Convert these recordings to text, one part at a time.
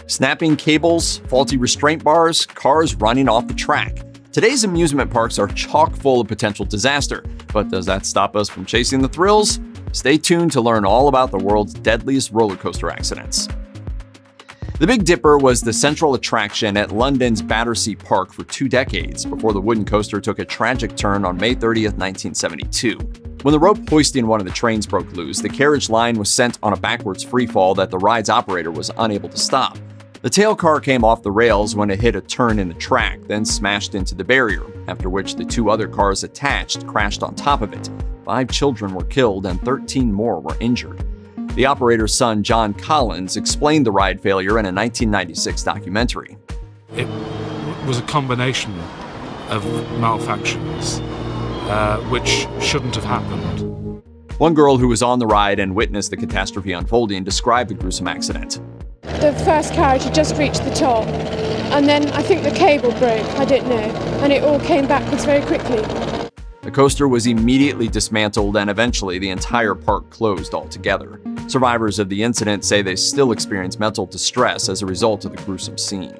Snapping cables, faulty restraint bars, cars running off the track. Today's amusement parks are chock full of potential disaster, but does that stop us from chasing the thrills? Stay tuned to learn all about the world's deadliest roller coaster accidents. The Big Dipper was the central attraction at London's Battersea Park for 2 decades before the wooden coaster took a tragic turn on May 30th, 1972. When the rope hoisting one of the trains broke loose, the carriage line was sent on a backwards freefall that the ride's operator was unable to stop. The tail car came off the rails when it hit a turn in the track, then smashed into the barrier, after which the 2 other cars attached crashed on top of it. 5 children were killed and 13 more were injured. The operator's son, John Collins, explained the ride failure in a 1996 documentary. It was a combination of malfunctions, which shouldn't have happened. One girl who was on the ride and witnessed the catastrophe unfolding described the gruesome accident. The first carriage had just reached the top, and then I think the cable broke, I don't know, and it all came backwards very quickly. The coaster was immediately dismantled and eventually the entire park closed altogether. Survivors of the incident say they still experience mental distress as a result of the gruesome scene.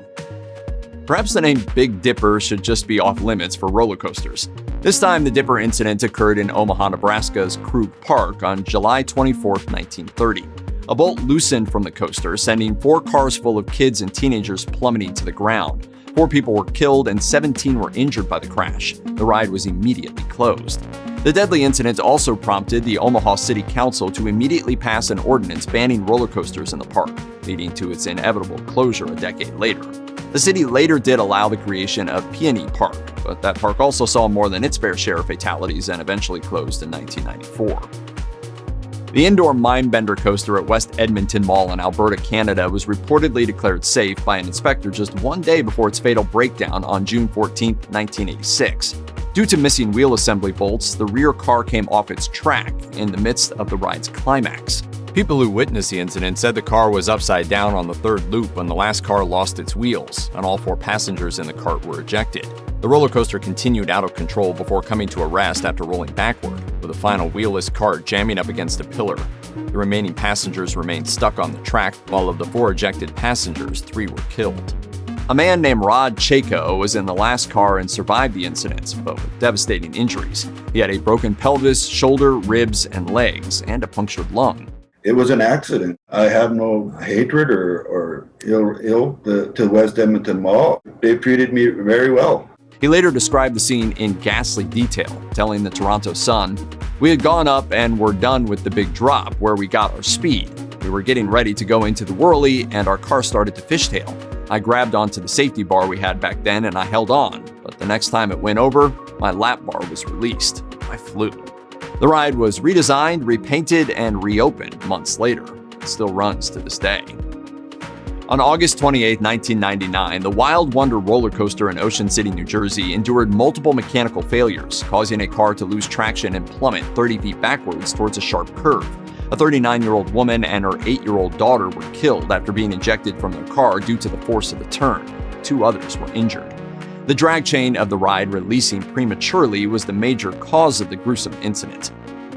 Perhaps the name Big Dipper should just be off limits for roller coasters. This time, the Dipper incident occurred in Omaha, Nebraska's Krug Park on July 24, 1930. A bolt loosened from the coaster, sending 4 cars full of kids and teenagers plummeting to the ground. 4 people were killed and 17 were injured by the crash. The ride was immediately closed. The deadly incident also prompted the Omaha City Council to immediately pass an ordinance banning roller coasters in the park, leading to its inevitable closure a decade later. The city later did allow the creation of Peony Park, but that park also saw more than its fair share of fatalities and eventually closed in 1994. The indoor Mindbender coaster at West Edmonton Mall in Alberta, Canada was reportedly declared safe by an inspector just 1 day before its fatal breakdown on June 14, 1986. Due to missing wheel assembly bolts, the rear car came off its track in the midst of the ride's climax. People who witnessed the incident said the car was upside down on the 3rd loop when the last car lost its wheels, and all 4 passengers in the cart were ejected. The roller coaster continued out of control before coming to a rest after rolling backward, with a final wheelless cart jamming up against a pillar. The remaining passengers remained stuck on the track, while of the 4 ejected passengers, 3 were killed. A man named Rod Chaco was in the last car and survived the incident, but with devastating injuries. He had a broken pelvis, shoulder, ribs, and legs, and a punctured lung. It was an accident. I have no hatred or ill to West Edmonton Mall. They treated me very well. He later described the scene in ghastly detail, telling the Toronto Sun, "We had gone up and were done with the big drop where we got our speed. We were getting ready to go into the whirly and our car started to fishtail. I grabbed onto the safety bar we had back then and I held on, but the next time it went over, my lap bar was released. I flew." The ride was redesigned, repainted, and reopened months later. It still runs to this day. On August 28, 1999, the Wild Wonder roller coaster in Ocean City, New Jersey endured multiple mechanical failures, causing a car to lose traction and plummet 30 feet backwards towards a sharp curve. A 39-year-old woman and her 8-year-old daughter were killed after being ejected from their car due to the force of the turn. 2 others were injured. The drag chain of the ride releasing prematurely was the major cause of the gruesome incident.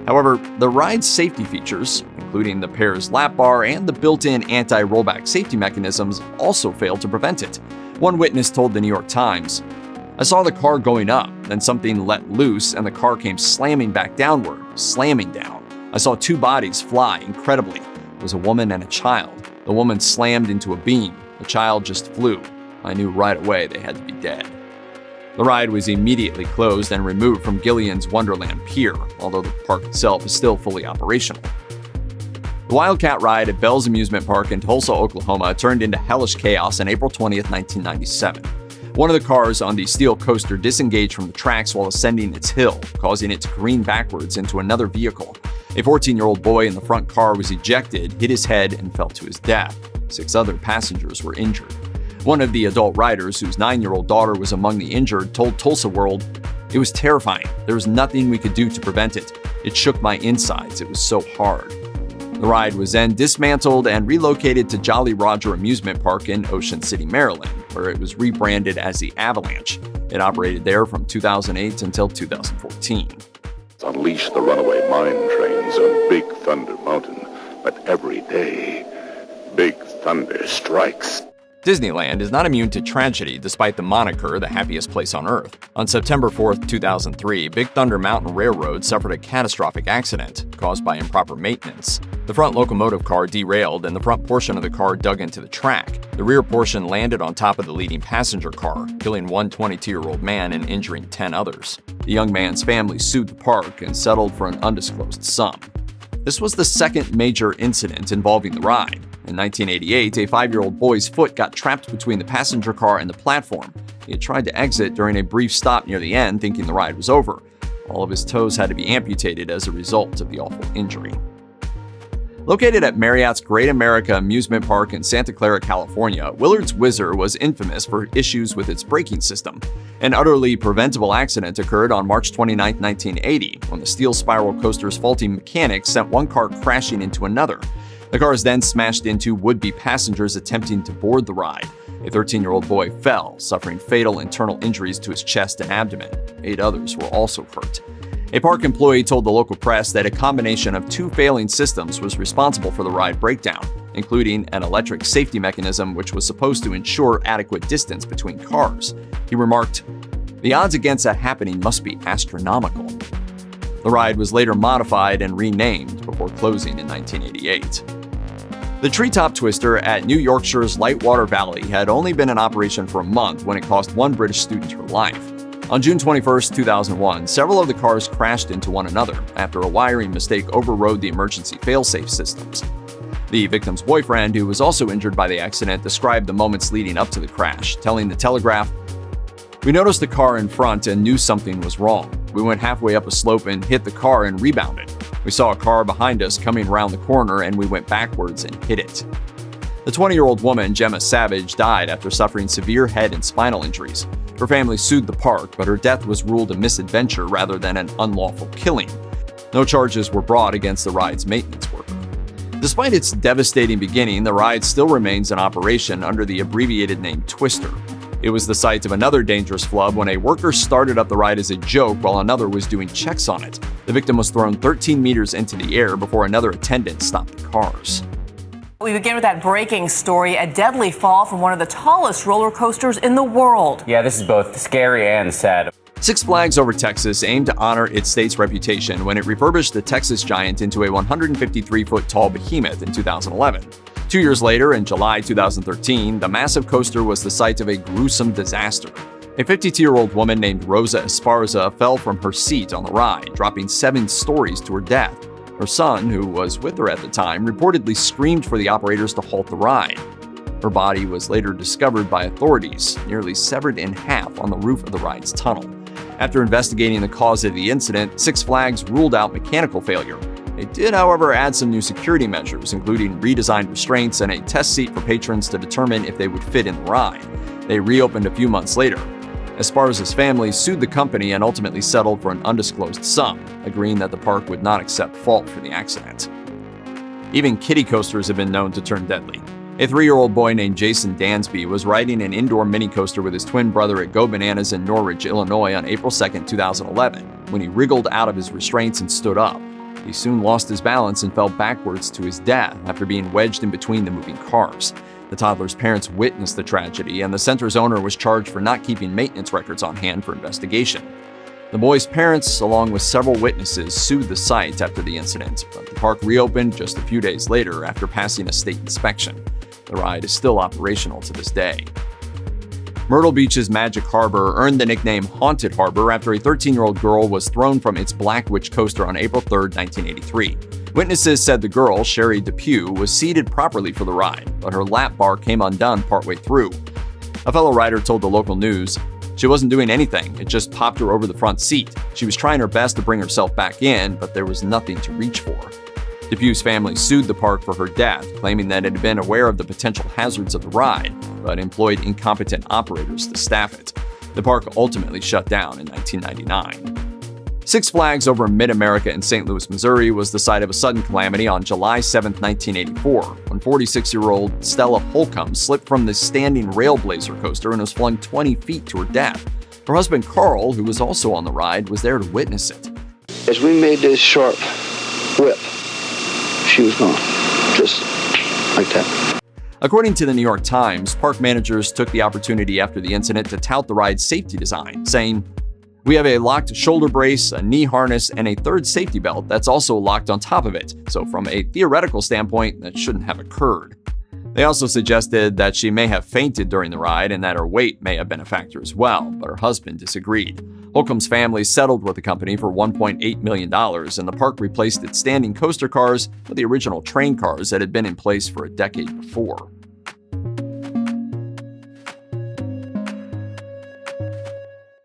However, the ride's safety features, including the pair's lap bar and the built-in anti-rollback safety mechanisms, also failed to prevent it. One witness told the New York Times, "I saw the car going up, then something let loose and the car came slamming back downward, slamming down. I saw 2 bodies fly incredibly. It was a woman and a child. The woman slammed into a beam. The child just flew. I knew right away they had to be dead." The ride was immediately closed and removed from Gillian's Wonderland Pier, although the park itself is still fully operational. The Wildcat ride at Bell's Amusement Park in Tulsa, Oklahoma turned into hellish chaos on April 20th, 1997. One of the cars on the steel coaster disengaged from the tracks while ascending its hill, causing it to careen backwards into another vehicle. A 14-year-old boy in the front car was ejected, hit his head, and fell to his death. 6 other passengers were injured. One of the adult riders, whose 9-year-old daughter was among the injured, told Tulsa World, "It was terrifying. There was nothing we could do to prevent it. It shook my insides. It was so hard." The ride was then dismantled and relocated to Jolly Roger Amusement Park in Ocean City, Maryland, where it was rebranded as the Avalanche. It operated there from 2008 until 2014. Unleash the runaway mine trains on Big Thunder Mountain, but every day, Big Thunder strikes. Disneyland is not immune to tragedy despite the moniker the happiest place on Earth. On September 4, 2003, Big Thunder Mountain Railroad suffered a catastrophic accident caused by improper maintenance. The front locomotive car derailed and the front portion of the car dug into the track. The rear portion landed on top of the leading passenger car, killing one 22-year-old man and injuring 10 others. The young man's family sued the park and settled for an undisclosed sum. This was the second major incident involving the ride. In 1988, a 5-year-old boy's foot got trapped between the passenger car and the platform. He had tried to exit during a brief stop near the end, thinking the ride was over. All of his toes had to be amputated as a result of the awful injury. Located at Marriott's Great America Amusement Park in Santa Clara, California, Willard's Whizzer was infamous for issues with its braking system. An utterly preventable accident occurred on March 29, 1980, when the steel spiral coaster's faulty mechanics sent one car crashing into another. The cars then smashed into would-be passengers attempting to board the ride. A 13-year-old boy fell, suffering fatal internal injuries to his chest and abdomen. 8 others were also hurt. A park employee told the local press that a combination of 2 failing systems was responsible for the ride breakdown, including an electric safety mechanism which was supposed to ensure adequate distance between cars. He remarked, "The odds against that happening must be astronomical." The ride was later modified and renamed before closing in 1988. The Treetop Twister at New Yorkshire's Lightwater Valley had only been in operation for a month when it cost one British student her life. On June 21, 2001, several of the cars crashed into one another after a wiring mistake overrode the emergency fail-safe systems. The victim's boyfriend, who was also injured by the accident, described the moments leading up to the crash, telling the Telegraph, "We noticed the car in front and knew something was wrong. We went halfway up a slope and hit the car and rebounded. We saw a car behind us coming around the corner and we went backwards and hit it." The 20-year-old woman, Gemma Savage, died after suffering severe head and spinal injuries. Her family sued the park, but her death was ruled a misadventure rather than an unlawful killing. No charges were brought against the ride's maintenance worker. Despite its devastating beginning, the ride still remains in operation under the abbreviated name Twister. It was the site of another dangerous flub when a worker started up the ride as a joke while another was doing checks on it. The victim was thrown 13 meters into the air before another attendant stopped the cars. We begin with that breaking story, a deadly fall from one of the tallest roller coasters in the world. Yeah, this is both scary and sad. Six Flags Over Texas aimed to honor its state's reputation when it refurbished the Texas Giant into a 153-foot tall behemoth in 2011. 2 years later, in July 2013, the massive coaster was the site of a gruesome disaster. A 52-year-old woman named Rosa Esparza fell from her seat on the ride, dropping 7 stories to her death. Her son, who was with her at the time, reportedly screamed for the operators to halt the ride. Her body was later discovered by authorities, nearly severed in half on the roof of the ride's tunnel. After investigating the cause of the incident, Six Flags ruled out mechanical failure. They did, however, add some new security measures, including redesigned restraints and a test seat for patrons to determine if they would fit in the ride. They reopened a few months later. Esparza's family sued the company and ultimately settled for an undisclosed sum, agreeing that the park would not accept fault for the accident. Even kiddie coasters have been known to turn deadly. A 3-year-old boy named Jason Dansby was riding an indoor mini coaster with his twin brother at Go Bananas in Norridge, Illinois on April 2, 2011, when he wriggled out of his restraints and stood up. He soon lost his balance and fell backwards to his death after being wedged in between the moving cars. The toddler's parents witnessed the tragedy, and the center's owner was charged for not keeping maintenance records on hand for investigation. The boy's parents, along with several witnesses, sued the site after the incident, but the park reopened just a few days later after passing a state inspection. The ride is still operational to this day. Myrtle Beach's Magic Harbor earned the nickname Haunted Harbor after a 13-year-old girl was thrown from its Black Witch coaster on April 3, 1983. Witnesses said the girl, Sherry Depew, was seated properly for the ride, but her lap bar came undone partway through. A fellow rider told the local news, "She wasn't doing anything, it just popped her over the front seat. She was trying her best to bring herself back in, but there was nothing to reach for." Depew's family sued the park for her death, claiming that it had been aware of the potential hazards of the ride, but employed incompetent operators to staff it. The park ultimately shut down in 1999. Six Flags over Mid-America in St. Louis, Missouri was the site of a sudden calamity on July 7, 1984, when 46-year-old Stella Holcomb slipped from the standing Railblazer coaster and was flung 20 feet to her death. Her husband Carl, who was also on the ride, was there to witness it. As we made this sharp whip, she was gone, just like that. According to the New York Times, park managers took the opportunity after the incident to tout the ride's safety design, saying, "We have a locked shoulder brace, a knee harness, and a third safety belt that's also locked on top of it, so from a theoretical standpoint, that shouldn't have occurred." They also suggested that she may have fainted during the ride and that her weight may have been a factor as well, but her husband disagreed. Holcomb's family settled with the company for $1.8 million, and the park replaced its standing coaster cars with the original train cars that had been in place for a decade before.